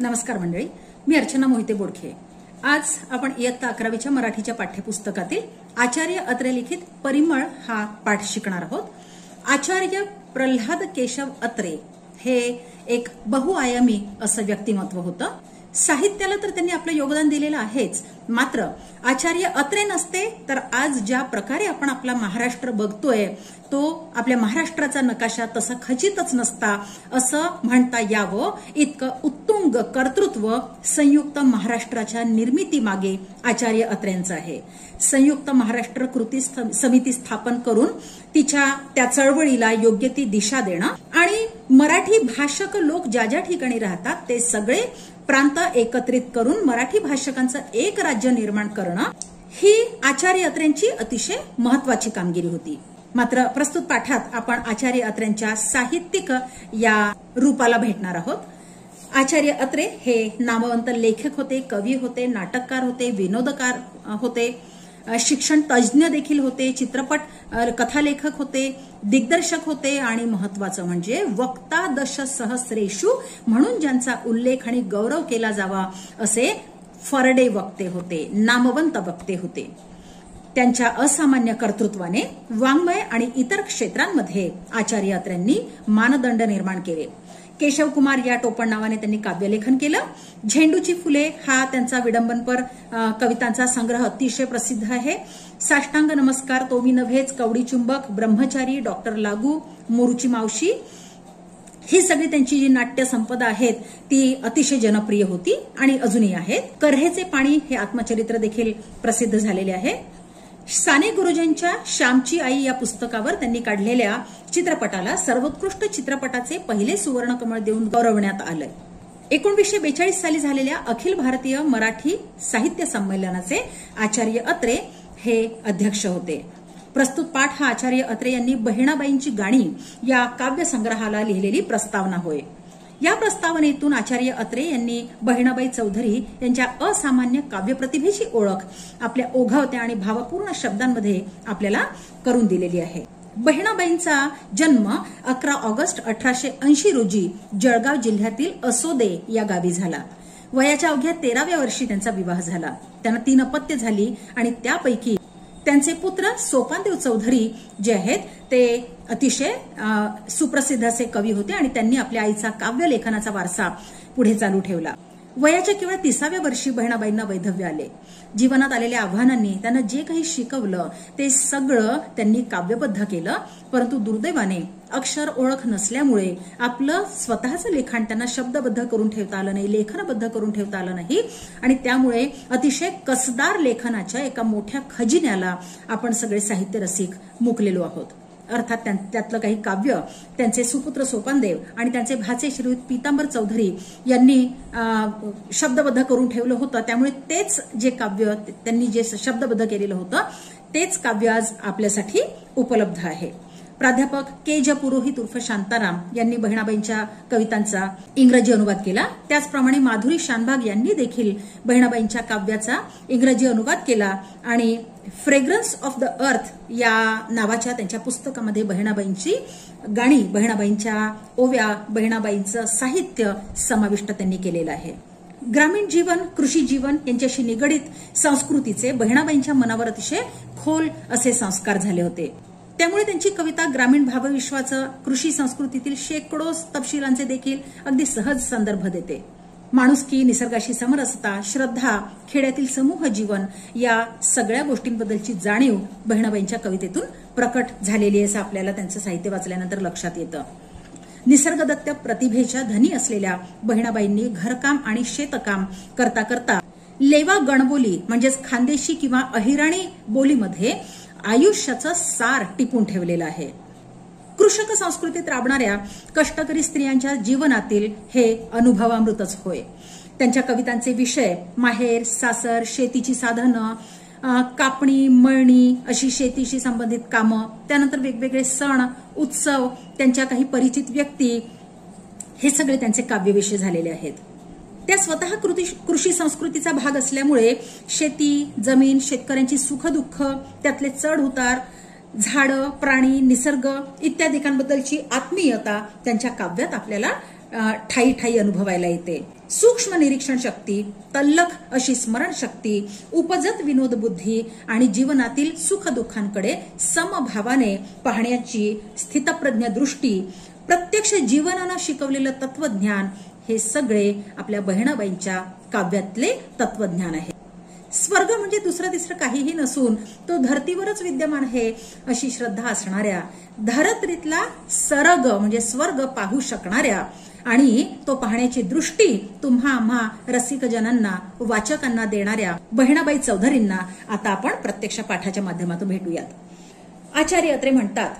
नमस्कार मंडळी, मी अर्चना मोहिते बोडखे। आज आपण इयत्ता 11वीच्या मराठीच्या पाठ्यपुस्तकातील आचार्य अत्रे लिखित परिमळ हा पाठ शिकणार आहोत। आचार्य प्रल्हाद केशव अत्रे हे एक बहुआयामी असं व्यक्तिमत्व होतं। साहित्याला तर त्यांनी आपलं योगदान दिलेलं आहेच, मात्र आचार्य अत्रे नसते तर आज ज्या प्रकारे आपण आपला महाराष्ट्र बघतोय तो आपल्या महाराष्ट्राचा नकाशा तसा खचितच नसता असं म्हणता यावं। इतकं उत्तुंग कर्तृत्व संयुक्त महाराष्ट्राच्या निर्मितीमागे आचार्य अत्रेंचं आहे। संयुक्त महाराष्ट्र कृती समिती स्थापन करून त्या चळवळीला योग्य ती दिशा देणं आणि मराठी भाषक लोक ज्या ज्या ठिकाणी राहतात ते सगळे प्रांत एकत्रित करून मराठी भाषकांचं एक राज्य निर्माण करणं ही आचार्य अत्रेंची अतिशय महत्वाची कामगिरी होती। मात्र प्रस्तुत पाठात आपण आचार्य अत्रेंच्या साहित्यिक या रूपाला भेटणार आहोत। आचार्य अत्रे हे नामवंत लेखक होते, कवी होते, नाटककार होते, विनोदकार होते, शिक्षण तज्ज्ञ देखील होते, चित्रपट कथालेखक होते, दिग्दर्शक होते आणि महत्वाचं म्हणजे वक्ता दश सहस्रेषु म्हणून ज्यांचा उल्लेख आणि गौरव केला जावा असे फरडे वक्ते होते, नामवंत वक्ते होते। त्यांच्या असामान्य कर्तृत्वाने वाङ्मय आणि इतर क्षेत्रांमध्ये आचार्य अत्रेंनी मानदंड निर्माण केले। केशव कुमार या टोपण नावाने त्यांनी काव्यलेखन केलं। झेंडूची फुले हा त्यांचा विडंबनपर कवितांचा संग्रह अतिशय प्रसिद्ध आहे। साष्टांग नमस्कार, तो मी नव्हेच, कवडी चुंबक, ब्रह्मचारी, डॉक्टर लागू, मोरूची मावशी ही सगळी त्यांची जी नाट्य संपदा आहेत ती अतिशय जनप्रिय होती आणि अजूनही आहेत। कर्हेचे पाणी हे आत्मचरित्र देखील प्रसिद्ध झालेले आहे। साने गुरुजींच्या श्यामची आई या पुस्तकावर त्यांनी काढलेल्या चित्रपटाला सर्वोत्कृष्ट चित्रपटाचे पहिले सुवर्णकमळ देऊन गौरवण्यात आलंय। 1942 साली झालेल्या अखिल भारतीय मराठी साहित्य संमेलनाचे आचार्य अत्रे हे अध्यक्ष होते। प्रस्तुत पाठ हा आचार्य अत्रे यांनी बहिणाबाईंची गाणी या काव्यसंग्रहाला लिहिलेली प्रस्तावना होय। या प्रस्तावनेतून आचार्य अत्रे यांनी बहिणाबाई चौधरी यांच्या असामान्य काव्यप्रतिभेची ओळख आपल्या ओघावत्या आणि भावपूर्ण शब्दांमध्ये आपल्याला करून दिलेली आहे। बहिणाबाईंचा जन्म 11 ऑगस्ट 1880 रोजी जळगाव जिल्ह्यातील असोदे या गावी झाला। वयाच्या अवघ्या 13व्या वर्षी त्यांचा विवाह झाला। त्यांना 3 अपत्ये झाली आणि त्यापैकी त्यांचे पुत्र सोपानदेव चौधरी जे आहेत ते अतिशय सुप्रसिद्ध असे कवी होते आणि त्यांनी आपल्या आईचा काव्य लेखनाचा वारसा पुढे चालू ठेवला। वयाच्या केवळ 30व्या वर्षी बहिणाबाईंना वैधव्य आले। जीवनात आलेल्या आव्हानांनी त्यांना जे काही शिकवलं ते सगळं त्यांनी काव्यबद्ध केलं, परंतु दुर्दैवाने अक्षर ओळख नसल्यामुळे आपलं स्वतःचं लिखाण त्यांना शब्दबद्ध करून ठेवता आलं नाही, लेखनबद्ध करून ठेवता आलं नाही आणि त्यामुळे अतिशय कसदार लेखनाच्या एका मोठ्या खजिन्याला आपण सगळे साहित्य रसिक मुकलेलो आहोत। अर्थात त्यातलं काही काव्य त्यांचे सुपुत्र सोपानदेव आणि त्यांचे भाचे श्रीयुत पीतांबर चौधरी यांनी शब्दबद्ध करून ठेवलं होतं, त्यामुळे तेच जे काव्य त्यांनी जे शब्दबद्ध केलेलं होतं तेच काव्य आज आपल्यासाठी उपलब्ध आहे। प्राध्यापक के ज पुरोहित उर्फ शांताराम यांनी बहिणाबाईंच्या कवितांचा इंग्रजी अनुवाद केला। त्याचप्रमाणे माधुरी शानभाग यांनी देखील बहिणाबाईंच्या काव्याचा इंग्रजी अनुवाद केला आणि फ्रेग्रन्स ऑफ द अर्थ या नावाच्या त्यांच्या पुस्तकामध्ये बहिणाबाईंची गाणी, बहिणाबाईंच्या ओव्या, बहिणाबाईंचं साहित्य समाविष्ट त्यांनी केलेलं आहे। ग्रामीण जीवन, कृषी जीवन यांच्याशी निगडित संस्कृतीचे बहिणाबाईंच्या मनावर अतिशय खोल असे संस्कार झाले होते। त्यामुळे त्यांची कविता ग्रामीण भावविश्वाचं, कृषी संस्कृतीतील शेकडो तपशिलांचे देखील अगदी सहज संदर्भ देते। माणुसकी, निसर्गाशी समरसता, श्रद्धा, खेड्यातील समूह जीवन या सगळ्या गोष्टींबद्दलची जाणीव बहिणाबाईंच्या कवितेतून प्रकट झालेली आहे असं आपल्याला त्यांचं साहित्य वाचल्यानंतर लक्षात येतं। निसर्गदत्त प्रतिभेच्या धनी असलेल्या बहिणाबाईंनी घरकाम आणि शेतकाम करता करता लेवा गणबोली म्हणजेच खानदेशी किंवा अहिराणी बोलीमध्ये आयुष्याचं सार टिपून ठेवलेलं आहे। कृषक संस्कृतीत राबणाऱ्या कष्टकरी स्त्रियांच्या जीवनातील हे अनुभवामृतच होय। त्यांच्या कवितांचे विषय माहेर, सासर, शेतीची साधनं, कापणी, मळणी अशी शेतीशी संबंधित कामं, त्यानंतर वेगवेगळे सण, उत्सव, त्यांच्या काही परिचित व्यक्ती हे सगळे त्यांचे काव्यविषय झालेले आहेत। त्या स्वतः कृषी संस्कृतीचा भाग असल्यामुळे शेती, जमीन, शेतकऱ्यांची सुख-दुःख, त्यातले चढ उतार, झाडं, प्राणी, निसर्ग इत्यादिकांबद्दलची आत्मीयता त्यांच्या काव्यात आपल्याला ठाई ठाई अनुभवायला येते. सूक्ष्म निरीक्षण शक्ती, तल्लख अशी स्मरण शक्ती, उपजत विनोद बुद्धी आणि जीवनातील सुख दुःखांकडे समभावाने पाहण्याची स्थितप्रज्ञ दृष्टी, प्रत्यक्ष जीवनानं शिकवलेलं तत्वज्ञान, हे सगळे आपल्या बहिणाबाईंच्या काव्यातले तत्वज्ञान आहे. स्वर्ग म्हणजे दुसरं तिसरं काहीही नसून तो धर्तीवरच विद्यमान आहे अशी श्रद्धा असणाऱ्या, धरत्रीतला सरग म्हणजे स्वर्ग पाहू शकणाऱ्या आणि तो पाहण्याची दृष्टी तुम्हा आम्हा रसिक जनांना, वाचकांना देणाऱ्या बहिणाबाई चौधरींना आता आपण प्रत्यक्ष पाठाच्या माध्यमातून भेटूयात. आचार्य अत्रे म्हणतात,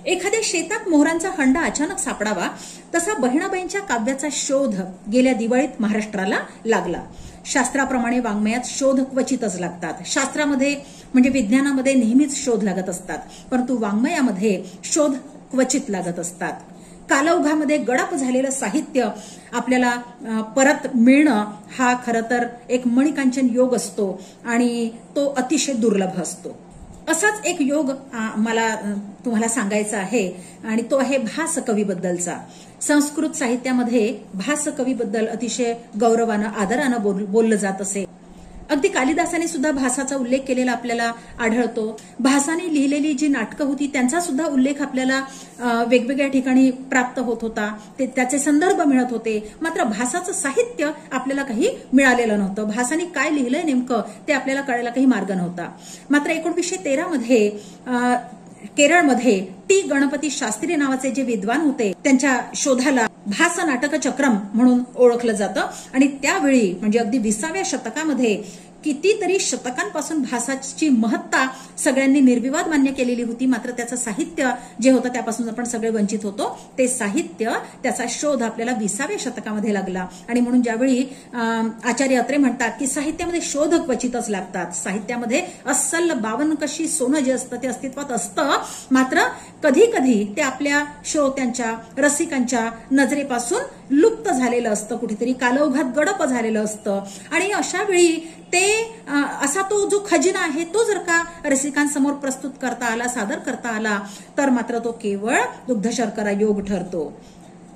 एखाद्या शेतात मोहरांचा हंडा अचानक सापडावा तसा बहिणाबाईंच्या काव्याचा शोध गेल्या दिवाळीत महाराष्ट्राला लागला. शास्त्राप्रमाणे वाङ्मयात शोध क्वचितच लागतात. शास्त्रामध्ये म्हणजे विज्ञानामध्ये नेहमीच शोध लागत असतात, परंतु वाङ्मयामध्ये शोध क्वचित लागत असतात. कालौघामध्ये गडप झालेलं साहित्य आपल्याला परत मिळणं हा खरं तर एक मणिकांचन योग असतो आणि तो अतिशय दुर्लभ असतो. असाच एक योग मला तुम्हाला सांगायचा आहे आणि तो आहे भास कवीबद्दलचा. संस्कृत साहित्यामध्ये भास कवीबद्दल अतिशय गौरवानं आदरानं बोललं जात असे. अगदी कालिदासाने सुद्धा भासाचा उल्लेख केलेला आपल्याला आढळतो. भासाने लिहिलेली जी नाटकं होती त्यांचा सुद्धा उल्लेख आपल्याला वेगवेगळ्या ठिकाणी प्राप्त होत होता. त्याचे संदर्भ मिळत होते. मात्र भासाचं साहित्य आपल्याला काही मिळालेलं नव्हतं. भासाने काय लिहिलंय नेमकं ते आपल्याला कळायला काही मार्ग नव्हता. मात्र 1913 मध्ये केरळमध्ये टी गणपती शास्त्री नावाचे जे विद्वान होते त्यांच्या शोधाला भास नाटक चक्रम म्हणून ओळखलं जातं आणि त्यावेळी म्हणजे अगदी 20व्या शतकामध्ये कितीतरी शतकांपासून भासाची महत्ता सगळ्यांनी निर्विवाद मान्य केलेली होती. मात्र त्याचं साहित्य जे होतं त्यापासून आपण सगळे वंचित होतो. ते साहित्य त्याचा शोध आपल्याला 20व्या शतकामध्ये लागला आणि म्हणून ज्यावेळी आचार्य अत्रे म्हणतात की साहित्यामध्ये शोध क्वचितच लागतात. साहित्यामध्ये अस्सल 52 कशी सोनं जे असतं ते अस्तित्वात असतं, मात्र कधी कधी ते आपल्या श्रोत्यांच्या रसिकांच्या नजरेपासून लुप्त झालेलं असतं, कुठेतरी कालौघात गडप झालेलं असतं. आणि अशा वेळी ते असा तो जो खजिना आहे तो जर का रसिकांसमोर प्रस्तुत करता आला, सादर करता आला तर मात्र तो केवळ दुग्धशर्करा योग ठरतो.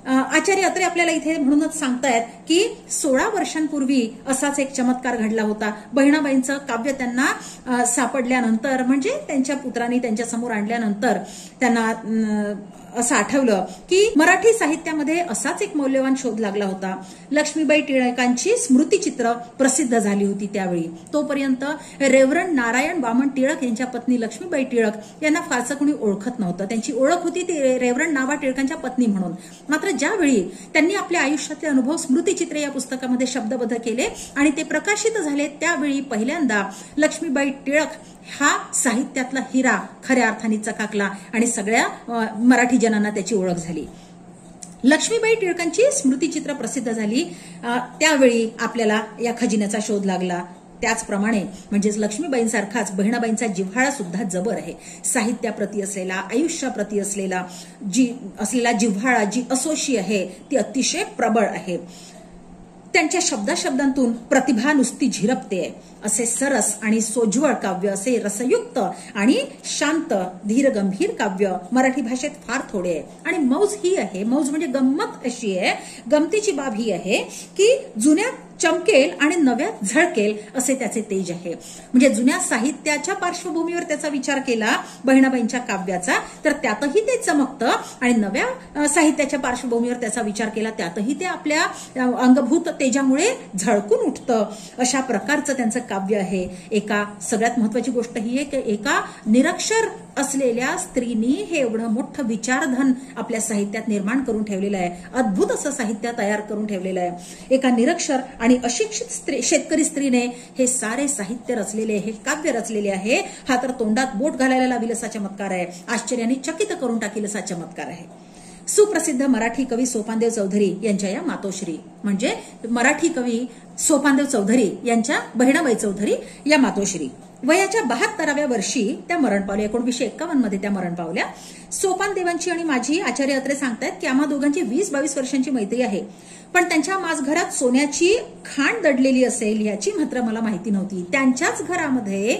आचार्य अत्रे आपल्याला इथे म्हणूनच सांगतायत की 16 वर्षांपूर्वी असाच एक चमत्कार घडला होता. बहिणाबाईंचं काव्य त्यांना सापडल्यानंतर म्हणजे त्यांच्या पुत्रांनी त्यांच्या समोर आणल्यानंतर त्यांना असं आठवलं की मराठी साहित्यामध्ये असाच एक मौल्यवान शोध लागला होता. लक्ष्मीबाई टिळकांची स्मृतिचित्र प्रसिद्ध झाली होती त्यावेळी. तोपर्यंत रेव्हरंड नारायण वामन टिळक यांच्या पत्नी लक्ष्मीबाई टिळक यांना फारसं कोणी ओळखत नव्हतं. त्यांची ओळख होती ती रेव्हरंड नावा टिळकांच्या पत्नी म्हणून. मात्र ज्यावेळी त्यांनी आपल्या आयुष्यातले अनुभव स्मृतिचित्रे या पुस्तकामध्ये शब्दबद्ध केले आणि ते प्रकाशित झाले त्यावेळी पहिल्यांदा लक्ष्मीबाई टिळक हा साहित्यातला हिरा खऱ्या अर्थाने चकाकला आणि सगळ्या मराठी जनांना त्याची ओळख झाली. लक्ष्मीबाई टिळकांची स्मृतिचित्र प्रसिद्ध झाली त्यावेळी आपल्याला या खजिन्याचा शोध लागला. त्याचप्रमाणे म्हणजेच लक्ष्मीबाईंसारखाच बहिणाबाईंचा जिव्हाळा सुद्धा जबर आहे. साहित्याप्रती असलेला, आयुष्याप्रती असलेला जिव्हाळा, जी असोशी आहे ती अतिशय प्रबळ आहे. त्यांच्या शब्दांतून प्रतिभा नुसती झिरपते. असे सरस आणि सोज्वळ काव्य, असे रसयुक्त आणि शांत धीर गंभीर काव्य मराठी भाषेत फार थोडे आहे. आणि मौज ही आहे, मौज म्हणजे गंमत अशी आहे, गमतीची बाब ही आहे की जुन्यात चमकेल आणि नव्यात झळकेल असे त्याचे तेज आहे. म्हणजे जुन्या साहित्याच्या पार्श्वभूमीवर त्याचा विचार केला बहिणाबाईंच्या काव्याचा तर त्यातही ते चमकतं आणि नव्या साहित्याच्या पार्श्वभूमीवर त्याचा विचार केला त्यातही ते आपल्या अंगभूत तेजामुळे झळकून उठतं. अशा प्रकारचं त्यांचं काव्य आहे. एका सगळ्यात महत्वाची गोष्ट ही आहे की एका निरक्षर असलेल्या स्त्रीनी हे एवढं मोठं विचारधन आपल्या साहित्यात निर्माण करून ठेवलेलं आहे. अद्भुत असं साहित्य तयार करून ठेवलेलं आहे. एका निरक्षर आणि अशिक्षित शेतकरी स्त्रीने हे सारे साहित्य रचलेले, हे काव्य रचलेले आहे. हा तर तोंडात बोट घालायला लावील असा चमत्कार आहे. आश्चर्याने चकित करून टाकील असा चमत्कार आहे. सुप्रसिद्ध मराठी कवी सोपानदेव चौधरी यांच्या या मातोश्री म्हणजे मराठी कवी सोपानदेव चौधरी यांच्या बहिणाबाई चौधरी या मातोश्री वयाच्या 72व्या वर्षी त्या मरण पावल्या. 1951 मध्ये त्या मरण पावल्या. सोपानदेवांची आणि माझी आचार्य अत्रे सांगतायत की आम्हा दोघांची 20-22 वर्षांची मैत्री आहे. पण त्यांच्या माझघरात सोन्याची खाण दडलेली असेल याची मात्र मला माहिती नव्हती. त्यांच्याच घरामध्ये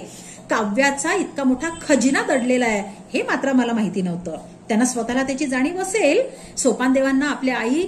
काव्याचा इतका मोठा खजिना दडलेला आहे हे मात्र मला माहिती नव्हतं. त्यांना स्वतःला त्याची जाणीव असेल. सोपानदेवांना आपल्या आई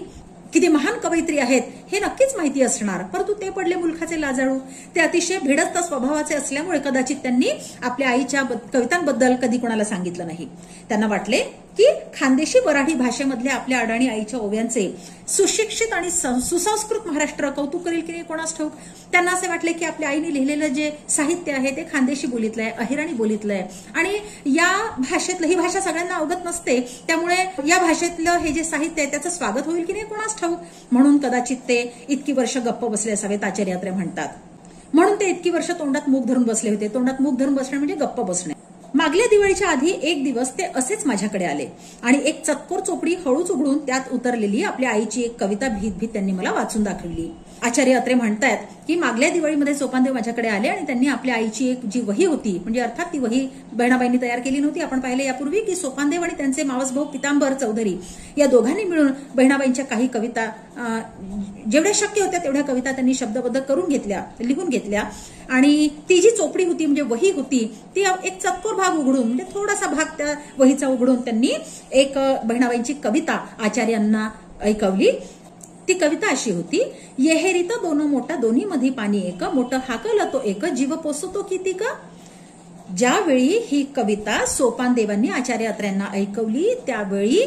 किती महान कवयित्री आहेत हे नक्कीच माहिती असणार, परंतु ते पडले मुलखाचे लाजाळू. ते अतिशय भिडस्त स्वभावाचे असल्यामुळे कदाचित त्यांनी आपल्या आईच्या कवितांबद्दल कधी कोणाला सांगितलं नाही. त्यांना वाटले की खानदेशी वऱ्हाडी भाषेमधल्या आपल्या अडाणी आईच्या ओव्यांचे सुशिक्षित आणि सुसंस्कृत महाराष्ट्र कौतुक करेल की नाही कोणास ठाऊक. त्यांना असे वाटले की आपल्या आईने लिहिलेलं जे साहित्य आहे ते खानदेशी बोलीतलं आहे, अहिराणी बोलीतलं आहे आणि या भाषेतलं, ही भाषा सगळ्यांना अवगत नसते, त्यामुळे या भाषेतलं हे जे साहित्य आहे त्याचं स्वागत होईल की नाही कोणास ठाऊक. म्हणून कदाचित ते इतकी वर्ष गप्प बसले असावेत, आचार्य अत्रे म्हणतात. म्हणून ते इतकी वर्ष तोंडात मूग धरून बसले होते. तोंडात मूग धरून बसणे म्हणजे गप्प बसणे. मागल्या दिवाळीच्या आधी एक दिवस ते असेच माझ्याकडे आले आणि एक चतकोर चोपडी हळूच उघडून त्यात उतरलेली आपल्या आईची एक कविता भीत भीत त्यांनी मला वाचून दाखवली. आचार्य अत्रे म्हणतायत की मागल्या दिवाळीमध्ये सोपानदेव माझ्याकडे आले आणि त्यांनी आपल्या आईची एक जी वही होती, म्हणजे अर्थात ती वही बहिणाबाईंनी तयार केली नव्हती. आपण पाहिले यापूर्वी की सोपानदेव आणि त्यांचे मावसभाऊ पितांबर चौधरी या दोघांनी मिळून बहिणाबाईंच्या काही कविता, जेवढ्या शक्य होत्या तेवढ्या कविता त्यांनी शब्दबद्ध करून घेतल्या, लिहून घेतल्या आणि ती जी चोपडी होती म्हणजे वही होती ती एक चतकोर भाग उघडून, म्हणजे थोडासा भाग त्या वहीचा उघडून त्यांनी एक बहिणाबाईंची कविता आचार्यांना ऐकवली. ती कविता अशी होती, येहेरीत दोन मोठा दोन्ही मध्ये पाणी एक, मोठं हाकल तो एक, जीव पोसतो किती का. ज्यावेळी ही कविता सोपानदेवांनी आचार्य अत्र्यांना ऐकवली त्यावेळी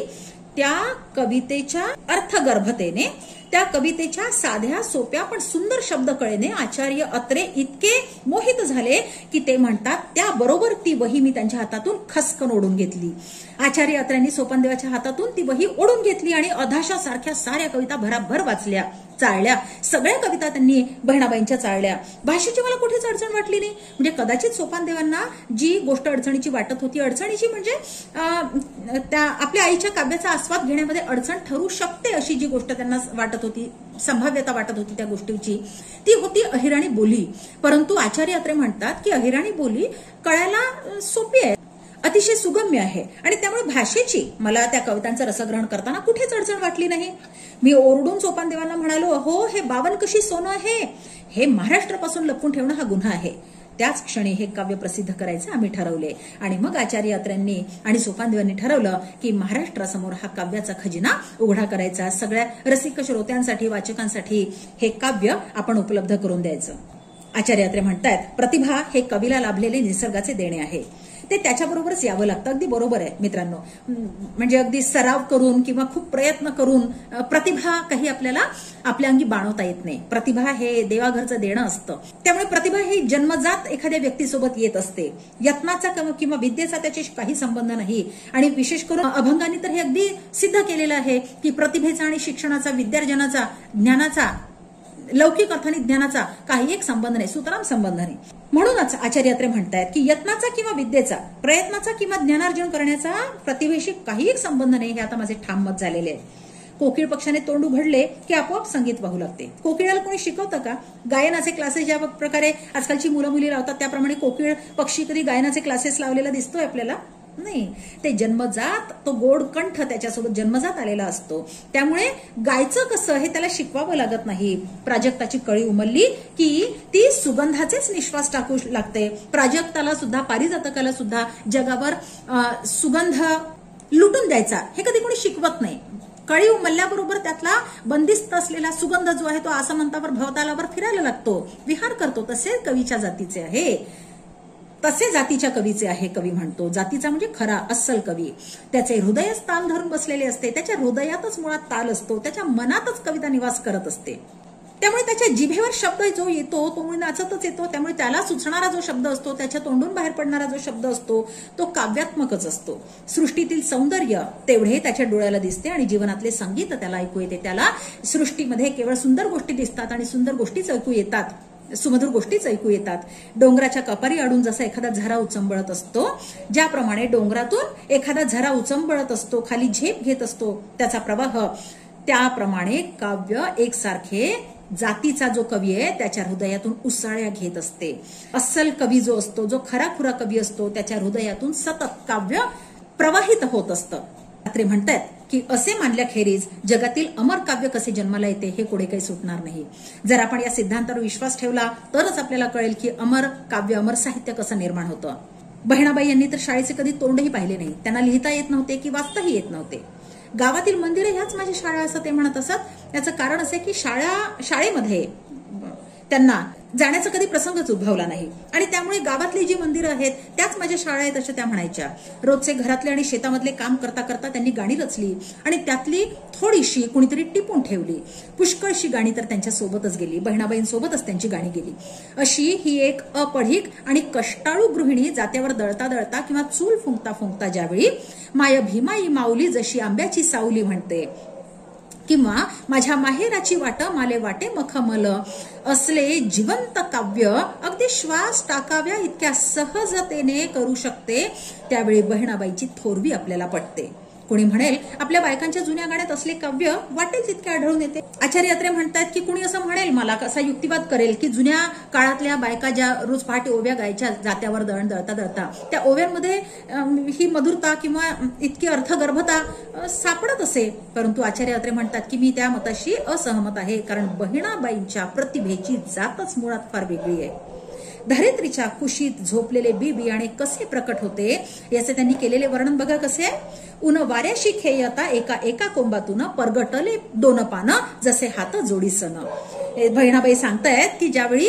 त्या कवितेच्या अर्थगर्भतेने, त्या कवितेच्या साध्या सोप्या पण सुंदर शब्द कळेने आचार्य अत्रे इतके मोहित झाले की ते म्हणतात त्याबरोबर ती वही मी त्यांच्या हातातून खसकन ओढून घेतली. आचार्य अत्र्यांनी सोपानदेवाच्या हातातून ती वही ओढून घेतली आणि अधाशा सारख्या साऱ्या कविता भराभर वाचल्या, चाळल्या. सगळ्या कविता त्यांनी बहिणाबाईंच्या चाळल्या. भाषेची मला कुठेच अडचण वाटली नाही. म्हणजे कदाचित सोपानदेवांना जी गोष्ट अडचणीची वाटत होती, अडचणीची म्हणजे त्या आपल्या आईच्या काव्याचा आस्वाद घेण्यामध्ये अडचण ठरू शकते अशी जी गोष्ट त्यांना वाटत होती, संभाव्यता वाटत होती त्या गोष्टीची, ती होती अहिराणी बोली. परंतु आचार्य अत्रे म्हणतात की अहिराणी बोली कळायला सोपी आहे, अतिशय सुगम्य आहे आणि त्यामुळे भाषेची मला त्या कवितांचं रसग्रहण करताना कुठेच अडचण वाटली नाही. मी ओरडून सोपानदेवांना म्हणालो, हो हे 52 कशी सोनं आहे, हे महाराष्ट्रापासून लपवून ठेवणं हा गुन्हा आहे. त्याच क्षणी हे काव्य प्रसिद्ध करायचे आम्ही ठरवले आणि मग आचार्य अत्र्यांनी आणि सोपानदेवांनी ठरवलं की महाराष्ट्रासमोर हा काव्याचा खजिना उघडा करायचा, सगळ्या रसिक श्रोत्यांसाठी, वाचकांसाठी हे काव्य आपण उपलब्ध करून द्यायचं. आचार्य अत्रे म्हणतायत, प्रतिभा हे कवीला लाभलेले निसर्गाचे देणे आहे, ते त्याच्याबरोबरच यावं लागतं. अगदी बरोबर आहे मित्रांनो. म्हणजे अगदी सराव करून किंवा खूप प्रयत्न करून प्रतिभा काही आपल्याला आपल्या अंगी बाणवता येत नाही. प्रतिभा हे देवाघरचं देणं असतं. त्यामुळे प्रतिभा ही जन्मजात एखाद्या व्यक्तीसोबत येत असते. यत्नाचा किंवा विद्येचा त्याच्याशी काही संबंध नाही. आणि विशेष करून अभंगांनी तर हे अगदी सिद्ध केलेलं आहे की प्रतिभेचा आणि शिक्षणाचा, विद्यार्जनाचा, ज्ञानाचा, लौकिक अर्थाने ज्ञानाचा काही एक संबंध नाही, सुतराम संबंध नाही. म्हणूनच आचार्य अत्रे म्हणतायत की यत्नाचा किंवा विद्येचा, प्रयत्नाचा किंवा ज्ञानार्जन करण्याचा प्रतिभेशी काही एक संबंध नाही, हे आता माझे ठाम मत झालेले आहे. कोकिळ पक्षाने तोंड उघडले की आपोआप संगीत वाहू लागते. कोकिळाला कोणी शिकवतं का? गायनाचे क्लासेस ज्या प्रकारे आजकालची मुलं मुली लावतात त्याप्रमाणे कोकिळ पक्षी कधी गायनाचे क्लासेस लावलेला दिसतोय आपल्याला? नाही. ते जन्मजात, तो गोड कंठ त्याच्यासोबत जन्मजात आलेला असतो. त्यामुळे गायचं कसं हे त्याला शिकवावं लागत नाही. प्राजक्ताची कळी उमलली की ती सुगंधाचेच निश्वास टाकू लागते. प्राजक्ताला सुद्धा, पारिजातकाला सुद्धा जगावर सुगंध लुटून द्यायचा हे कधी कोणी शिकवत नाही. कळी उमलल्याबरोबर त्यातला बंदिस्त असलेला सुगंध जो आहे तो आसमंतावर, भवतालावर फिरायला लागतो, विहार करतो. तसे कवीच्या जातीचे आहे, तसे जातीच्या कवीचे आहे कवी म्हणतो. जातीचा म्हणजे खरा अस्सल कवी. त्याचे हृदयच ताल धरून बसलेले असते, त्याच्या हृदयातच मुळात ताल असतो, त्याच्या मनातच कविता निवास करत असते. त्यामुळे त्याच्या जिभेवर शब्द जो येतो तो मुळे नाचतच येतो. त्यामुळे त्याला सुचणारा जो शब्द असतो, त्याच्या तोंडून बाहेर पडणारा जो शब्द असतो तो काव्यात्मकच असतो. सृष्टीतील सौंदर्य तेवढे त्याच्या डोळ्याला दिसते आणि जीवनातले संगीत त्याला ऐकू येते. त्याला सृष्टीमध्ये केवळ सुंदर गोष्टी दिसतात आणि सुंदर गोष्टीच ऐकू येतात, सुमधुर गोष्टीच ऐकू येतात. डोंगराच्या कपारी आडून जसा एखादा झरा उचंबळत असतो, ज्याप्रमाणे डोंगरातून एखादा झरा उचंबळत असतो, खाली झेप घेत असतो त्याचा प्रवाह, त्याप्रमाणे काव्य एकसारखे जातीचा जो कवी आहे त्याच्या हृदयातून उसाळ्या घेत असते. अस्सल कवी जो असतो, जो खराखुरा कवी असतो, त्याच्या हृदयातून सतत काव्य प्रवाहित होत असतं. अत्रे म्हणतात की असे मानल्याखेरीज जगातील अमर काव्य कसे जन्माला येते हे कोणी काही सुटणार नाही. जर आपण या सिद्धांतावर विश्वास ठेवला तरच आपल्याला कळेल की अमर काव्य, अमर साहित्य कसं निर्माण होतं. बहिणाबाई यांनी तर शाळेचे कधी तोंडही पाहिले नाही. त्यांना लिहिता येत नव्हते की वाचताही येत नव्हते. गावातील मंदिरे ह्याच माझी शाळा असं ते म्हणत असत. याचं कारण असे की शाळेमध्ये त्यांना जाण्याचा कधी प्रसंगच उद्भवला नाही आणि त्यामुळे गावातली जी मंदिरं आहेत त्याच माझ्या शाळा आहेत अशा त्या म्हणायच्या. रोजचे घरातले आणि शेतामधले काम करता करता त्यांनी गाणी रचली आणि त्यातली थोडीशी कुणीतरी टिपून ठेवली. पुष्कळशी गाणी तर त्यांच्या सोबतच गेली, बहिणाबाईंसोबतच त्यांची गाणी गेली. अशी ही एक अपढीक आणि कष्टाळू गृहिणी जात्यावर दळता दळता किंवा चूल फुंकता फुंकता ज्यावेळी माय भीमाई माऊली जशी आंब्याची सावली म्हणते किंवा माझ्या माहेराची वाट माले वाटे मखमल असले जिवंत काव्य अगदी श्वास टाकाव्या इतक्या सहजतेने करू शकते, त्यावेळी बहिणाबाईची थोरवी आपल्याला पटते. कोणी म्हणेल आपल्या बायकांच्या जुन्या गाण्यात असले काव्य वाटेल तितके आढळून येते. आचार्य अत्रे म्हणतात की कुणी असं म्हणेल मला कसा युक्तिवाद करेल की जुन्या काळातल्या बायका ज्या रोज पहाटे ओव्या गायच्या जात्यावर दळण दळता दळता त्या ओव्यांमध्ये ही मधुरता किंवा इतकी अर्थगर्भता सापडत असे. परंतु आचार्य अत्रे म्हणतात की मी त्या मताशी असहमत आहे, कारण बहिणाबाईंच्या प्रतिभेची जातच मुळात फार वेगळी आहे. धरित्रीच्या कुशीत झोपलेले बी बियाणे कसे प्रकट होते याचे त्यांनी केलेले वर्णन बघा कसे आहे. उन वाऱ्याशी खेयता एका एका कोंबातून परगटले दोन पानं जसे हात जोडीसन. बहिणाबाई सांगतायत की ज्यावेळी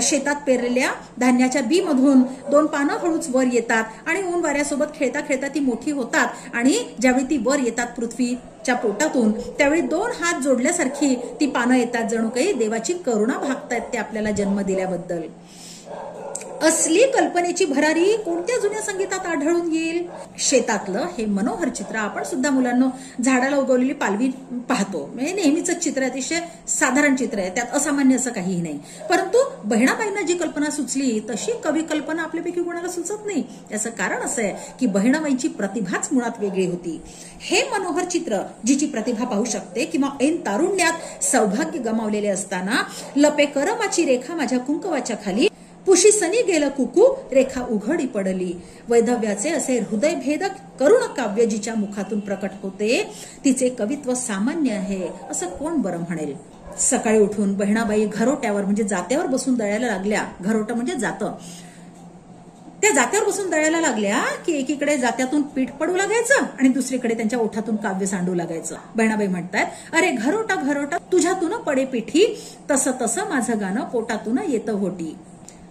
शेतात पेरलेल्या धान्याच्या बी मधून दोन पानं हळूच वर येतात आणि ऊन वाऱ्यासोबत खेळता खेळता ती मोठी होतात आणि ज्यावेळी ती वर येतात पृथ्वीच्या पोटातून त्यावेळी दोन हात जोडल्यासारखी ती पानं येतात, जणू काही देवाची करुणा भागतायत ते आपल्याला जन्म दिल्याबद्दल. असली कल्पनेची भरारी कोणत्या जुन्या संगीतात आढळून येईल. शेतातलं हे मनोहर चित्र आपण सुद्धा मुलांना झाडाला उगवलेली पालवी पाहतो, म्हणजे नेहमीच चित्र अतिशय साधारण चित्र आहे, त्यात असामान्य असं काहीही नाही. परंतु बहिणाबाईंना जी कल्पना सुचली तशी कवी कल्पना आपल्यापैकी कोणाला सुचत नाही. याचं कारण असं आहे की बहिणाबाईंची प्रतिभाच मुळात वेगळी होती. हे मनोहर चित्र जिची प्रतिभा पाहू शकते किंवा ऐन तारुण्यात सौभाग्य गमावलेले असताना लपे करमाची रेखा माझ्या कुंकवाच्या खाली पुशी सनी गेलं कुकू रेखा उघडी पडली. वैधव्याचे असे हृदयभेदक करुण काव्य जिच्या मुखातून प्रकट होते तिचे कवित्व सामान्य आहे असं कोण बरं म्हणेल. सकाळी उठून बहिणाबाई घरोट्यावर म्हणजे जात्यावर बसून दळायला लागल्या. घरोटं म्हणजे जातं. त्या जात्यावर बसून दळायला लागल्या की एकीकडे जात्यातून पीठ पडू लागायचं आणि दुसरीकडे त्यांच्या ओठातून काव्य सांडू लागायचं. बहिणाबाई म्हणतात अरे घरोटा घरोटा तुझ्यातून पडे पिठी तसं तसं माझं गाणं पोटातून येतं होटी.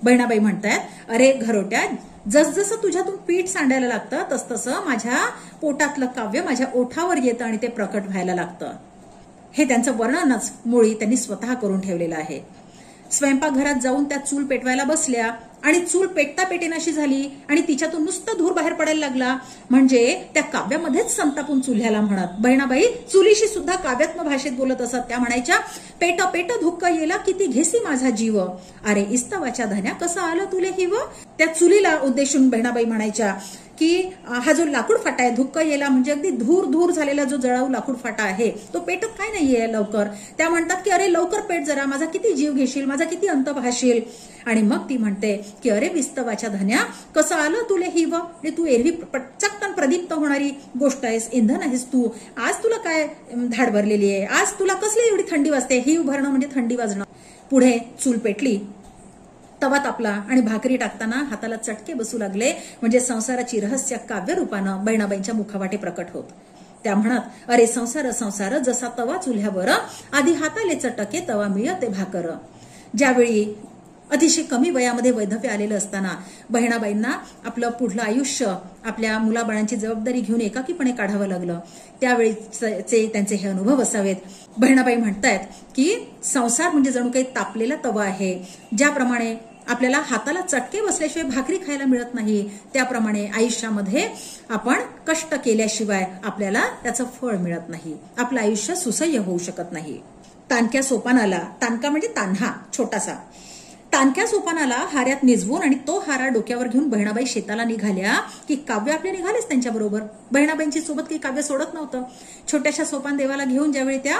बहिणाबाई म्हणतात अरे घरोट्या जसजसं तुझ्यातून पीठ सांडायला लागतं तसतसं माझ्या पोटातलं काव्य माझ्या ओठावर येतं आणि ते प्रकट व्हायला लागतं. हे त्यांचं वर्णनच मुळी त्यांनी स्वतः करून ठेवलेलं आहे. स्वयंपाकघरात जाऊन त्या चूल पेटवायला बसल्या आणि चूल पेटता पेटेनाशी झाली आणि तिच्यातून नुसतं धूर बाहेर पडायला लागला, म्हणजे त्या काव्यामध्येच संतापून चुल्ह्याला म्हणत. बहिणाबाई चुलीशी सुद्धा काव्यात्म भाषेत बोलत असत. त्या म्हणायच्या पेट पेट धुक्क येला किती घेसी माझा जीव, अरे इस्तवाच्या धन्या कसं आलं तुले हिव. त्या चुलीला उद्देशून बहिणाबाई म्हणायच्या की हा जो लाकूड फाटा आहे धुक्क येला म्हणजे अगदी धूर धूर झालेला जो जळाऊ लाकूड फाटा आहे तो पेटत काय नाहीये लवकर. त्या म्हणतात की अरे लवकर पेट जरा, माझा किती जीव घेशील, माझा किती अंत भाशील. आणि मग ती म्हणते की अरे विस्तवाच्या धन्या कसं आलं तुले हिव, आणि तू एरवी चक्कन प्रदीप्त होणारी गोष्ट आहेस, इंधन आहेस तू. आज तुला काय धाड भरलेली आहे, आज तुला कसली एवढी थंडी वाजते. हिव भरणं म्हणजे थंडी वाजणं. पुढे चूल पेटली, तवा तापला आणि भाकरी टाकताना हाताला चटके बसू लागले, म्हणजे संसाराची रहस्य काव्य रूपानं बहिणाबाईंच्या मुखावाटे प्रकट होत. त्या म्हणत अरे संसार संसार जसा तवा चुल्ह्यावर आधी हाताले चटके तवा मिळते भाकर. ज्यावेळी अतिशय कमी वयामध्ये वैधव्य आलेलं असताना बहिणाबाईंना आपलं पुढलं आयुष्य आपल्या मुलाबाळांची जबाबदारी घेऊन एकाकीपणे काढावं लागलं, त्यावेळीचे त्यांचे हे अनुभव असावेत. बहिणाबाई म्हणतायत की संसार म्हणजे जणू काही तापलेला तवा आहे. ज्याप्रमाणे आपल्याला हाताला चटके बसल्याशिवाय भाकरी खायला मिळत नाही, त्याप्रमाणे आयुष्यामध्ये आपण कष्ट केल्याशिवाय आपल्याला त्याचं फळ मिळत नाही, आपलं आयुष्य सुसह्य होऊ शकत नाही. तानक्या सोपानाला, तानका म्हणजे तान्हा छोटासा, तानक्या सोपानाला हाऱ्यात निजवून आणि तो हारा डोक्यावर घेऊन बहिणाबाई शेताला निघाल्या की काव्य आपले निघालेच त्यांच्याबरोबर. बहिणाबाईंची सोबत काही काव्य सोडत नव्हतं. छोट्याशा सोपान देवाला घेऊन ज्यावेळी त्या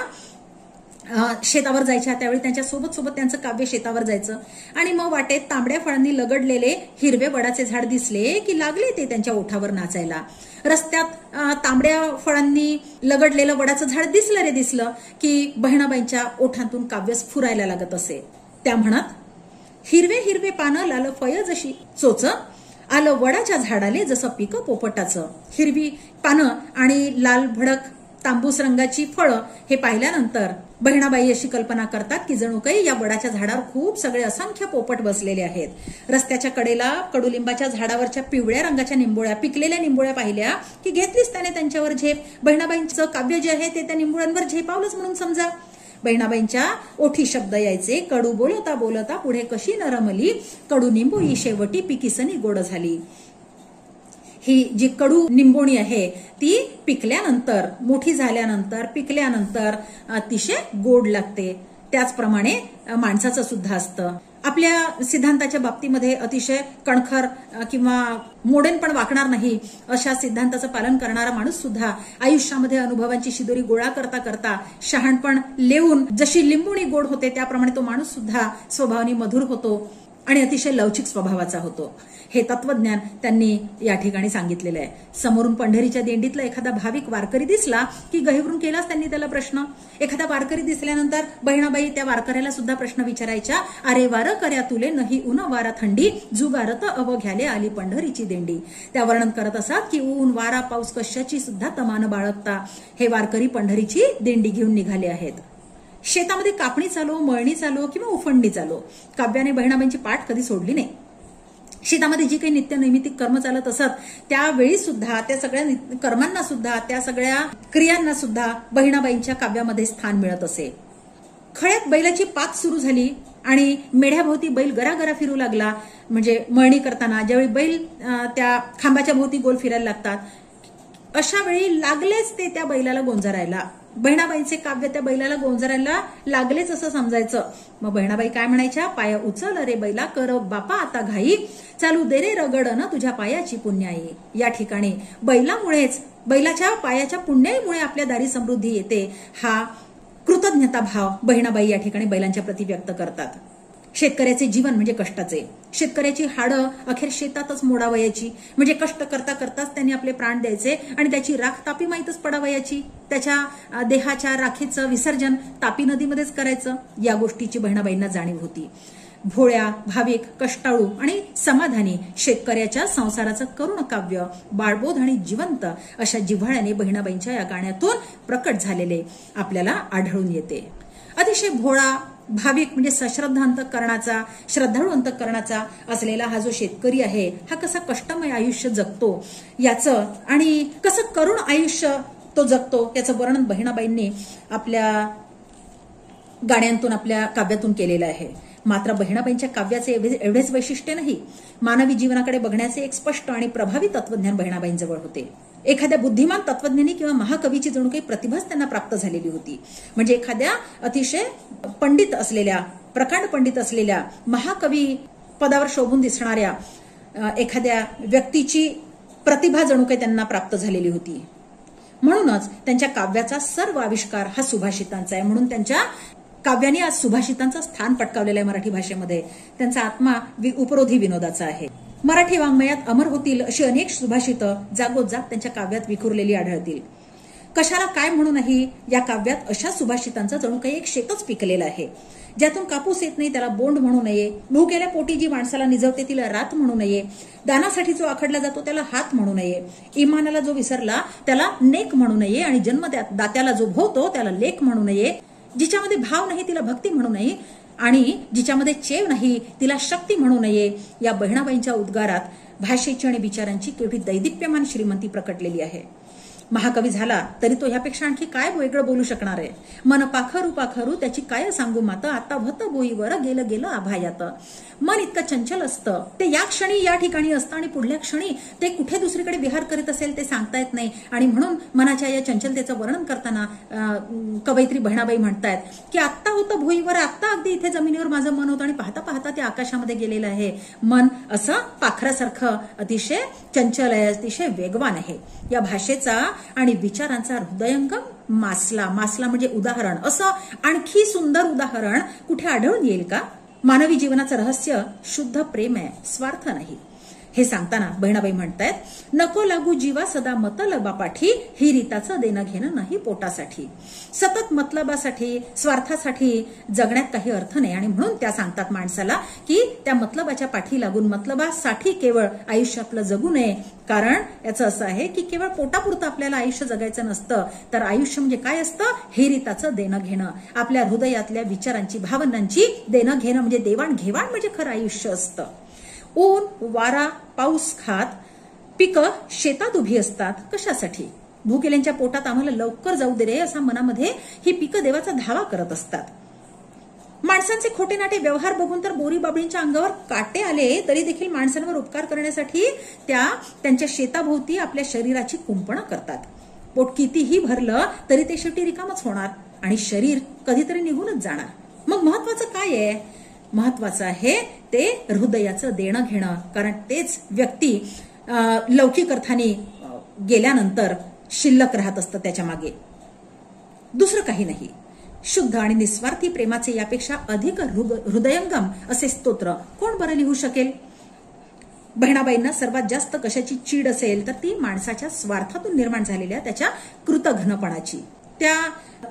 शेतावर जायच्या त्यावेळी त्यांच्या सोबत सोबत त्यांचं काव्य शेतावर जायचं. आणि मग वाटेत तांबड्या फळांनी लगडलेले हिरवे वडाचे झाड दिसले की लागले ते त्यांच्या ओठावर नाचायला. रस्त्यात तांबड्या फळांनी लगडलेलं वडाचं झाड दिसलं रे दिसलं की बहिणाबाईंच्या ओठांतून काव्य स्फुरायला लागत असे. त्या म्हणत हिरवे हिरवे पानं लाल फय जशी चोच आलं वडाच्या झाडाले जसं पिकं पोपटाचं. हिरवी पानं आणि लाल भडक तांबूस रंगाची फळं हे पाहिल्यानंतर बहिणाबाई अशी कल्पना करतात की जणू काही या वडाच्या झाडावर खूप सगळे असंख्य पोपट बसलेले आहेत. रस्त्याच्या कडेला कडुलिंबाच्या झाडावरच्या पिवळ्या रंगाच्या निंबोळ्या, पिकलेल्या निंबोळ्या पाहिल्या की घेतलीच त्याने त्यांच्यावर झेप. बहिणाबाईंचं काव्य जे आहे ते त्या निंबोळ्यांवर झेपावलंच म्हणून समजा. बहिणाबाईंच्या ओठी शब्द यायचे, कडू बोलता बोलता पुढे कशी नरमली, कडू निंबोळी शेवटी पिकिसनी गोड झाली. ही जी कडू निंबोणी आहे ती पिकल्यानंतर, मोठी झाल्यानंतर, पिकल्यानंतर अतिशय गोड लागते. त्याचप्रमाणे माणसाचं सुद्धा असतं. आपल्या सिद्धांताच्या बाबतीमध्ये अतिशय कणखर किंवा मोडेन पण वाकणार नाही अशा सिद्धांताचं पालन करणारा माणूस सुद्धा आयुष्यामध्ये अनुभवांची शिदोरी गोळा करता करता शहाणपण लेवून जशी लिंबुणी गोड होते त्याप्रमाणे तो माणूस सुद्धा स्वभावाने मधुर होतो आणि अतिशय लवचिक स्वभावाचा होतो. हे तत्वज्ञान त्यांनी या ठिकाणी सांगितलेलं आहे. समोरून पंढरीच्या दिंडीतला एखादा भाविक वारकरी दिसला की गहिवरून केलाच त्यांनी त्याला प्रश्न. एखादा वारकरी दिसल्यानंतर बहिणाबाई त्या वारकऱ्याला सुद्धा प्रश्न विचारायच्या, अरे वार कर्या तुले नही ऊन वारा थंडी, जुगारत अवघ्याले आली पंढरीची दिंडी. त्या वर्णन करत असतात की ऊन वारा पाऊस कशाची सुद्धा तमान बाळगता हे वारकरी पंढरीची दिंडी घेऊन निघाले आहेत. शेतामध्ये कापणी चालो, मळणी चालो किंवा उफंडी चालो, काव्याने बहिणाबाईंची पाठ कधी सोडली नाही. शेतामध्ये जी काही नित्य नैमित्तिक कर्म चालत असत त्यावेळी सुद्धा, त्या सगळ्या कर्मांना सुद्धा, त्या सगळ्या क्रियांना सुद्धा बहिणाबाईंच्या काव्यामध्ये स्थान मिळत असे. खळ्यात बैलाची पात सुरू झाली आणि मेढ्याभोवती बैल गरागरा फिरू लागला. म्हणजे मळणी करताना ज्यावेळी बैल त्या खांबाच्या भोवती गोल फिरायला लागतात अशा वेळी लागलेच ते त्या बैलाला गोंजरायला. बहिणाबाईंचे काव्य त्या बैलाला गोंजरायला लागलेच असं समजायचं. मग बहिणाबाई काय म्हणायच्या, पाया उचल रे बैला, कर बापा आता घाई, चालू दे रे रगडन तुझ्या पायाची पुण्याई. या ठिकाणी बैलामुळेच, बैलाच्या पायाच्या पुण्याईमुळे आपल्या दारी समृद्धी येते हा कृतज्ञता भाव बहिणाबाई या ठिकाणी बैलांच्या प्रती व्यक्त करतात. शेतकऱ्याचे जीवन म्हणजे कष्टाचे. शेतकऱ्याची हाडं अखेर शेतातच मोडावयाची, म्हणजे कष्ट करता करताच त्यांनी आपले प्राण द्यायचे आणि त्याची राख तापी माहीतच पडावयाची. त्याच्या देहाच्या राखेचं विसर्जन तापी नदीमध्येच करायचं. या गोष्टीची बहिणाबाईंना जाणीव होती. भोळ्या, भाविक, कष्टाळू आणि समाधानी शेतकऱ्याच्या संसाराचं करुण काव्य, बाळबोध आणि जिवंत अशा जिव्हाळ्याने बहिणाबाईंच्या या गाण्यातून प्रकट झालेले आपल्याला आढळून येते. अतिशय भोळा, भाविक म्हणजे सश्रद्धा अंतःकरणाचा, श्रद्धाळू अंतःकरणाचा असलेला हा जो शेतकरी आहे हा कसा कष्टमय आयुष्य जगतो याचं आणि कसं करुण आयुष्य तो जगतो याचं वर्णन बहिणाबाईंनी आपल्या गाण्यांतून, आपल्या काव्यातून केलेलं आहे. मात्र बहिणाबाईंच्या काव्याचे एवढेच वैशिष्ट्य नाही, मानवी जीवनाकडे बघण्याचे एक स्पष्ट आणि प्रभावी तत्वज्ञान बहिणाबाईंजवळ होते. एखाद्या बुद्धिमान तत्वज्ञानी किंवा महाकवीची जणू काही प्रतिभाच त्यांना प्राप्त झालेली होती. म्हणजे एखाद्या अतिशय पंडित असलेल्या, प्रकांड पंडित असलेल्या, महाकवी पदावर शोभून दिसणाऱ्या एखाद्या व्यक्तीची प्रतिभा जणू काही त्यांना प्राप्त झालेली होती. म्हणूनच त्यांच्या काव्याचा सर्व आविष्कार हा सुभाषितांचा आहे. म्हणून त्यांच्या काव्याने आज सुभाषितांचं स्थान पटकावलेलं आहे मराठी भाषेमध्ये. त्यांचा आत्मा उपरोधी विनोदाचा आहे. मराठी वाङ्मयात अमर होतील अशी अनेक सुभाषितं जागोजाग त्यांच्या काव्यात विखुरलेली आढळतील. कशाला काय म्हणू नाही, या काव्यात अशा सुभाषितांचा जणू काही एक शेतच पिकलेला आहे. ज्यातून कापूस येत नाही त्याला बोंड म्हणू नये, भुकेल्या पोटी जी माणसाला निजवते तिला रात म्हणू नये, दानासाठी जो आखडला जातो त्याला हात म्हणू नये, इमानाला जो विसरला त्याला नेक म्हणू नये आणि जन्मदात्याला जो भोवतो त्याला लेख म्हणू नये, जिच्यामध्ये भाव नाही तिला भक्ती म्हणू नये आणि जिच्यामध्ये चेव नाही तिला शक्ती म्हणू नये. या बहिणाबाईंच्या उद्गारात भाषेची आणि विचारांची केवढी दैदिप्यमान श्रीमंती प्रकटलेली आहे. महाकवी झाला तरी तो ह्यापेक्षा आणखी काय वेगळं बोलू शकणार आहे. मन पाखरू पाखरू त्याची काय सांगू मात, आता भत बोईवर गेलं गेलं आभायात. मन इतकं चंचल असतं, ते या क्षणी या ठिकाणी असतं आणि पुढल्या क्षणी ते कुठे दुसरीकडे विहार करीत असेल ते सांगता येत नाही. आणि म्हणून मनाच्या या चंचलतेचं वर्णन करताना कवयित्री बहिणाबाई म्हणतायत की आत्ता होतं भुईवर, आत्ता अगदी इथे जमिनीवर माझं मन होतं आणि पाहता पाहता ते आकाशामध्ये गेलेलं आहे. मन असं पाखरासारखं अतिशय चंचल आहे, अतिशय वेगवान आहे. या भाषेचा आणि विचारांचा हृदयंगम मासला म्हणजे उदाहरण, असं आणखी सुंदर उदाहरण कुठे आढळून येईल का? मानवी जीवनाचं रहस्य शुद्ध प्रेम आहे, स्वार्थ नाही. हे सांगताना बहिणाबाई म्हणतायत, नको लागू जीवा सदा मतलबा पाठी, ही रीताचं देणं घेणं नाही पोटासाठी. सतत मतलबासाठी, स्वार्थासाठी जगण्यात काही अर्थ नाही. आणि म्हणून त्या सांगतात माणसाला की त्या मतलबाच्या पाठी लागून मतलबासाठी केवळ आयुष्य आपलं जगू नये. कारण याचं असं आहे की केवळ पोटापुरतं आपल्याला आयुष्य जगायचं नसतं, तर आयुष्य म्हणजे काय असतं, हे रीताचं देणं घेणं. आपल्या हृदयातल्या विचारांची, भावनांची देणं घेणं म्हणजे देवाणघेवाण म्हणजे खरं आयुष्य असतं. ऊन वारा पाऊस खात पिकं शेतात उभी असतात. कशासाठी? भूकेल्यांच्या पोटात आम्हाला लवकर जाऊ दे रे, असा मनामध्ये ही पिकं देवाचा धावा करत असतात. माणसांचे खोटे नाटे व्यवहार बघून तर बोरी बाबळींच्या अंगावर काटे आले, तरी देखील माणसांवर उपकार करण्यासाठी त्या त्यांच्या शेताभोवती आपल्या शरीराची कुंपणं करतात. पोट कितीही भरलं तरी ते शेवटी रिकामच होणार आणि शरीर कधीतरी निघूनच जाणार. मग महत्वाचं काय आहे? महत्वाचं आहे ते हृदयाचं देणं घेणं. कारण तेच व्यक्ती लौकिक अर्थाने गेल्यानंतर शिल्लक राहत असतं त्याच्या मागे, दुसरं काही नाही. शुद्ध आणि निस्वार्थी प्रेमाचे यापेक्षा अधिक हृदयंगम असे स्तोत्र कोण बरं लिहू शकेल? बहिणाबाईंना सर्वात जास्त कशाची चीड असेल तर ती माणसाच्या स्वार्थातून निर्माण झालेल्या त्याच्या कृतघ्नपणाची. त्या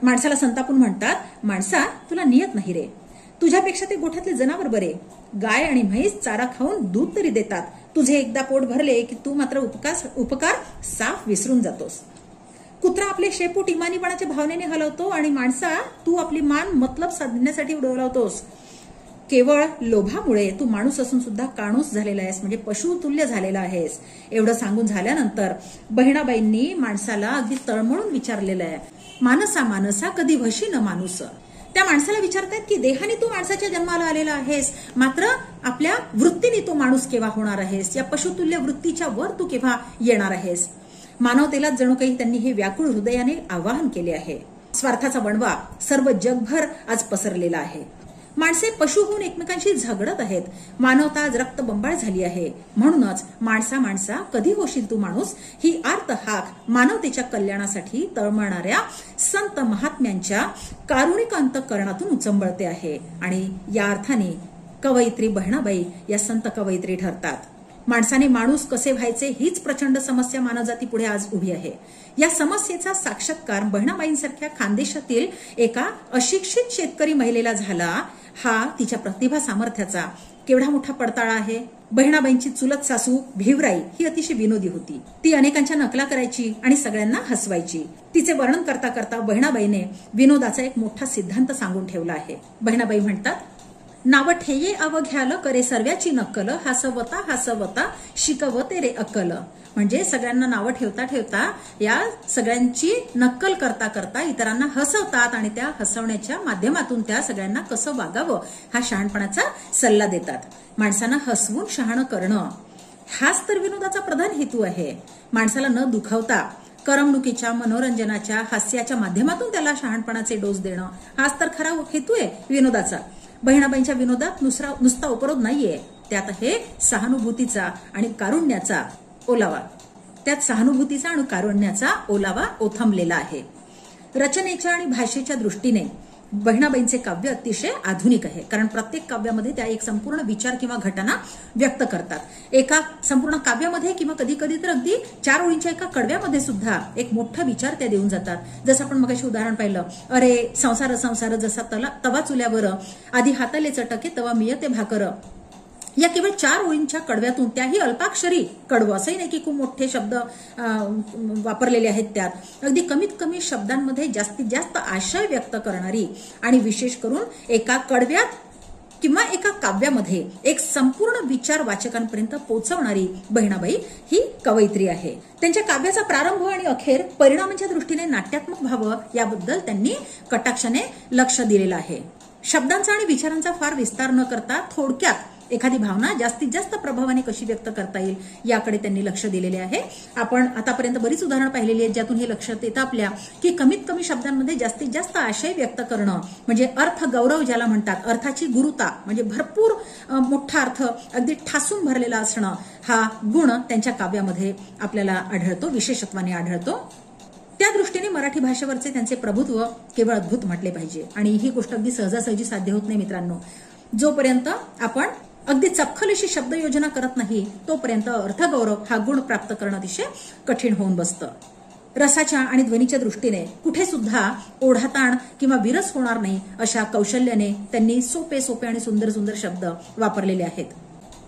माणसाला संतापून म्हणतात, माणसा तुला नियत नाही रे, तुझ्यापेक्षा ते गोठ्यातले जनावर बरे. गाय आणि म्हैस चारा खाऊन दूध तरी देतात, तुझे एकदा पोट भरले की तू मात्र उपकार साफ विसरून जातोस. कुत्रा आपले शेपूट इमानीपणाच्या भावनेने हलवतो आणि माणसा तू आपली मान मतलब साधण्यासाठी उडवलावतोस. केवळ लोभामुळे तू माणूस असून सुद्धा काणूस झालेला आहेस, म्हणजे पशुतुल्य झालेला आहेस. एवढं सांगून झाल्यानंतर बहिणाबाईंनी माणसाला अगदी तळमळून विचारलेलं आहे, मानसा मानसा कधी वशी न माणूस. त्या माणसाला विचारतायत की देहाने तू माणसाच्या जन्माला आलेला आहेस, मात्र आपल्या वृत्तीने तू माणूस केव्हा होणार आहेस, या पशुतुल्य वृत्तीच्या वर तू केव्हा येणार आहेस. मानवतेला जणू काही त्यांनी हे व्याकुळ हृदयाने आवाहन केले आहे. स्वार्थाचा वणवा सर्व जगभर आज पसरलेला आहे. माणसे पशु होऊन एकमेकांशी झगडत आहेत. मानवता आज रक्तबंबाळ झाली आहे. म्हणूनच माणसा माणसा कधी होशील तू माणूस ही आर्त हाक मानवतेच्या कल्याणासाठी तळमळणाऱ्या संत महात्म्यांच्या कारुणिक अंतःकरणातून उचंबळते आहे. आणि या अर्थाने कवयित्री बहिणाबाई या संत कवयित्री ठरतात. माणसाने माणूस कसे व्हायचे हीच प्रचंड समस्या मानवजाती पुढे आज उभी आहे. या समस्येचा साक्षात्कार बहिणाबाईंसारख्या खानदेशातील एका अशिक्षित शेतकरी महिलेला झाला. हा तिच्या प्रतिभा सामर्थ्याचा केवढा मोठा पडताळा आहे. बहिणाबाईंची चुलत सासू भिवराई ही अतिशय विनोदी होती. ती अनेकांच्या नकला करायची आणि सगळ्यांना हसवायची. तिचे वर्णन करता करता बहिणाबाईने विनोदाचा एक मोठा सिद्धांत सांगून ठेवला आहे. बहिणाबाई म्हणतात, नाव ठेये अवघ्याल करे सर्व्याची नक्कल, हसवता शिकवते रे अक्कल. म्हणजे सगळ्यांना नावं ठेवता ठेवता या सगळ्यांची नक्कल करता करता इतरांना हसवतात आणि त्या हसवण्याच्या माध्यमातून त्या सगळ्यांना कसं वागावं हा शहाणपणाचा सल्ला देतात. माणसांना हसवून शहाणं करणं हाच तर विनोदाचा प्रधान हेतू आहे. माणसाला न दुखावता करमणुकीच्या, मनोरंजनाच्या, हास्याच्या माध्यमातून त्याला शहाणपणाचे डोस देणं हाच तर खरा हेतू आहे विनोदाचा. बहिणाबाईंच्या विनोदात नुसता उपरोध नाहीये, त्यात आहे सहानुभूतीचा आणि कारुण्याचा ओलावा. त्यात सहानुभूतीचा आणि कारुण्याचा ओलावा ओथंबलेला आहे. रचनेच्या आणि भाषेच्या दृष्टीने बहिणाबाईंचे काव्य अतिशय आधुनिक आहे. कारण प्रत्येक काव्यामध्ये त्या एक संपूर्ण विचार किंवा घटना व्यक्त करतात. एका संपूर्ण काव्यामध्ये किंवा कधी कधी तर अगदी 4 ओळींच्या एका कडव्यामध्ये सुद्धा एक मोठा विचार त्या देऊन जातात. जसं आपण मगाशी उदाहरण पाहिलं, अरे संसार संसार जसा तवा चुल्यावर, आधी हाताले चटके तवा मियते भाकर. या केवळ 4 ओळींच्या कडव्यातून, त्याही अल्पाक्षरी कडवं, असंही नाही की खूप मोठे शब्द वापरलेले आहेत, त्यात अगदी कमीत कमी शब्दांमध्ये जास्तीत जास्त आशय व्यक्त करणारी आणि विशेष करून एका कडव्यात किंवा एका काव्यामध्ये एक संपूर्ण विचार वाचकांपर्यंत पोहोचवणारी बहिणाबाई ही कवयित्री आहे. त्यांच्या काव्याचा प्रारंभ आणि अखेर परिणामांच्या दृष्टीने नाट्यात्मक व्हावं याबद्दल त्यांनी कटाक्षाने लक्ष दिलेलं आहे. शब्दांचा आणि विचारांचा फार विस्तार न करता थोडक्यात एखादी भावना जास्तीत जास्त प्रभावाने कशी व्यक्त करता येईल याकडे त्यांनी लक्ष दिलेले आहे. आपण आतापर्यंत बरीच उदाहरणं पाहिलेली आहेत ज्यातून हे लक्षात येतं आपल्या की कमीत कमी शब्दांमध्ये जास्तीत जास्त आशय व्यक्त करणं म्हणजे अर्थ गौरव ज्याला म्हणतात, अर्थाची गुरुता म्हणजे भरपूर मोठा अर्थ अगदी ठासून भरलेला असणं, हा गुण त्यांच्या काव्यामध्ये आपल्याला आढळतो, विशेषत्वाने आढळतो. त्या दृष्टीने मराठी भाषेवरचे त्यांचे प्रभुत्व केवळ अद्भुत म्हटले पाहिजे. आणि ही गोष्ट अगदी सहजासहजी साध्य होत नाही मित्रांनो. जोपर्यंत आपण अगदी चपखल अशी शब्दयोजना करत नाही तोपर्यंत अर्थगौरव हा गुण प्राप्त करणं अतिशय कठीण होऊन बसतं. रसाच्या आणि ध्वनीच्या दृष्टीने कुठे सुद्धा ओढाताण किंवा विरस होणार नाही अशा कौशल्याने त्यांनी सोपे सोपे आणि सुंदर सुंदर शब्द वापरलेले आहेत.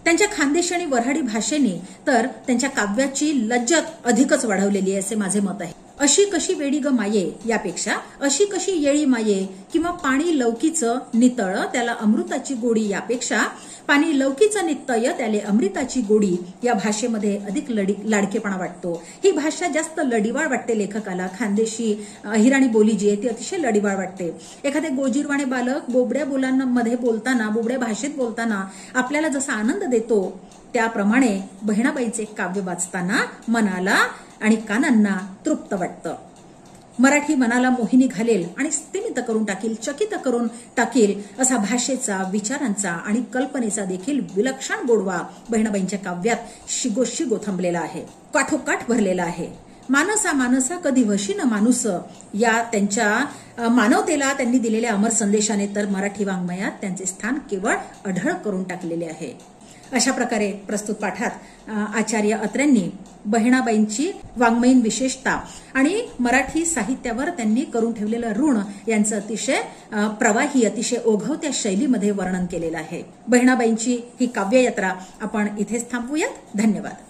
त्यांच्या खानदेशी आणि वऱ्हाडी भाषेने तर त्यांच्या काव्याची लज्जत अधिकच वाढवलेली आहे असे माझे मत आहे. अशी कशी वेडी ग माये यापेक्षा अशी कशी येळी माये किंवा पाणी लौकीचं नितळ त्याला अमृताची गोडी यापेक्षा पाणी लौकीचं नित्तय त्याले अमृताची गोडी या भाषेमध्ये अधिक लाडकेपणा वाटतो. ही भाषा जास्त लढीवाळ वाटते लेखकाला. खानदेशी अहिराणी बोली जी आहे ती अतिशय लढीवाळ वाटते. एखादे गोजीरवाणे बालक बोबड्या बोलांमध्ये बोलताना बोबड्या भाषेत बोलताना आपल्याला जसा आनंद देतो त्याप्रमाणे बहिणाबाईचे काव्य वाचताना मनाला आणि कानांना तृप्त वाटतं. मराठी मनाला मोहिनी घालेल आणि स्तिमित करून टाकील, चकित करून टाकील असा भाषेचा, विचारांचा आणि कल्पनेचा देखील विलक्षण गोडवा बहिणाबाईंच्या काव्यात शिगोशिगो थांबलेला आहे, काठोकाठ भरलेला आहे. मानसा मानसा कधी वशी न माणूस या त्यांच्या मानवतेला त्यांनी दिलेल्या अमर संदेशाने तर मराठी वाङ्मयात त्यांचे स्थान केवळ अढळ करून टाकलेले आहे. अशा प्रकारे प्रस्तुत पाठात आचार्य अत्र्यांनी बहिणाबाईंची वाङ्मयीन विशेषता आणि मराठी साहित्यावर त्यांनी करून ठेवलेलं ऋण यांचं अतिशय प्रवाही, अतिशय ओघवत्या शैलीमध्ये वर्णन केलेलं आहे. बहिणाबाईंची ही काव्ययात्रा आपण इथेच थांबवूयात. धन्यवाद.